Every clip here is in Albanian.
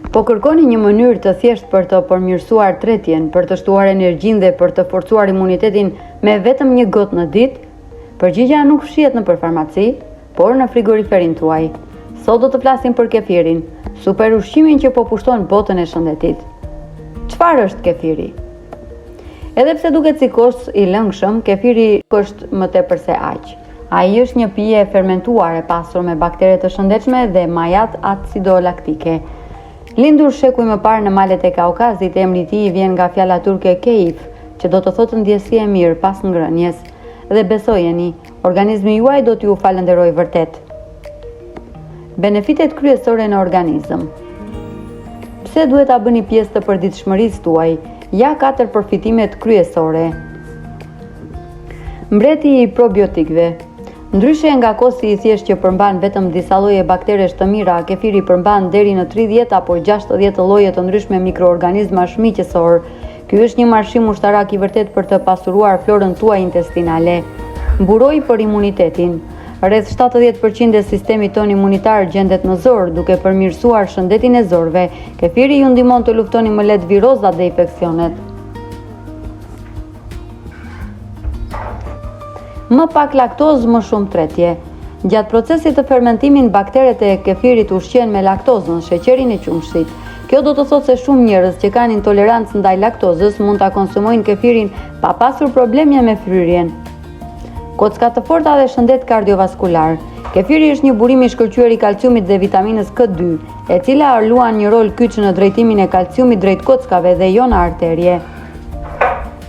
Po kërkoni një mënyrë të thjeshtë për të përmirësuar tretjen, për të shtuar energjinë dhe për të forcuar imunitetin me vetëm një gotë në ditë? Përgjigjja nuk fshihet nëpër farmaci, por në frigoriferin tuaj. Sot do të flasim për kefirin, super ushqimin që po pushton botën e shëndetit. Çfarë është kefiri? Edhe pse duket si kost i lëngshëm, kefiri është më tepër se aq. Ai është një pije e fermentuar e pasur me baktere të shëndetshme dhe majat acidolaktike. Lindur shekuj më parë në malet e Kaukazit, emri i tij vjen nga fjala turke keif, që do të thotë ndjesi e mirë pas ngrënies. Dhe besojeni, organizmi juaj do t'ju falenderojë vërtet. Benefitet kryesore në organizëm. Pse duhet ta bëni pjesë të përditshmërisë tuaj? Ja 4 përfitimet kryesore. Mbreti i probiotikëve. Ndryshe nga kosti i thjeshtë që përmban vetëm disa lloje bakteresh të mira, kefiri përmban deri në 30 apo 60 lloje të ndryshme mikroorganizmash miqësor. Ky është një marshim ushtarak i vërtet për të pasuruar florën tuaj intestinale. Mburoj për imunitetin. Rreth 70% e sistemit ton imunitar gjendet në zor, duke përmirësuar shëndetin e zorëve. Kefiri ju ndihmon të luftoni më lehtë virozat dhe infeksionet. Më pak laktozë, më shumë tretje. Gjatë procesit të fermentimit, bakteret e kefirit ushqehen me laktozën, sheqerin e qumshit. Kjo do të thotë se shumë njerëz që kanë intolerancë ndaj laktozës mund ta konsumojnë kefirin pa pasur probleme me fryrjen. Kocka të forta dhe shëndet kardiovaskular. Kefiri është një burim i shkëlqyer i kalciumit dhe vitaminës K2, e cila luan një rol kyç në drejtimin e kalciumit drejt kockave dhe jo në arterje.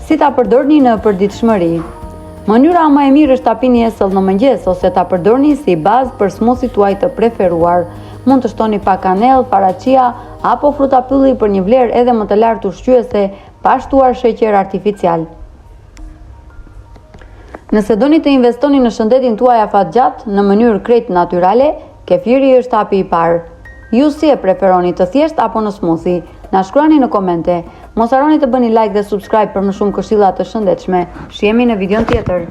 Si ta përdorni në përditshmëri? Mënyra më e mirë është ta pini jesëll në mëngjes ose ta përdorni si bazë për smoothie tuaj të preferuar. Mund të shtoni pak kanellë, faraqia apo frutapylli për një vlerë edhe më të lartë ushqyese pa shtuar sheqer artificial. Nëse doni të investoni në shëndetin tuaj afatgjatë në mënyrë krejt natyrale, kefiri është hapi i parë. Ju si e preferoni, të thjeshtë apo në smoothie? Na shkruani në komente. Mos harroni të bëni like dhe subscribe për më shumë këshilla të shëndetshme. Shihemi në videon tjetër.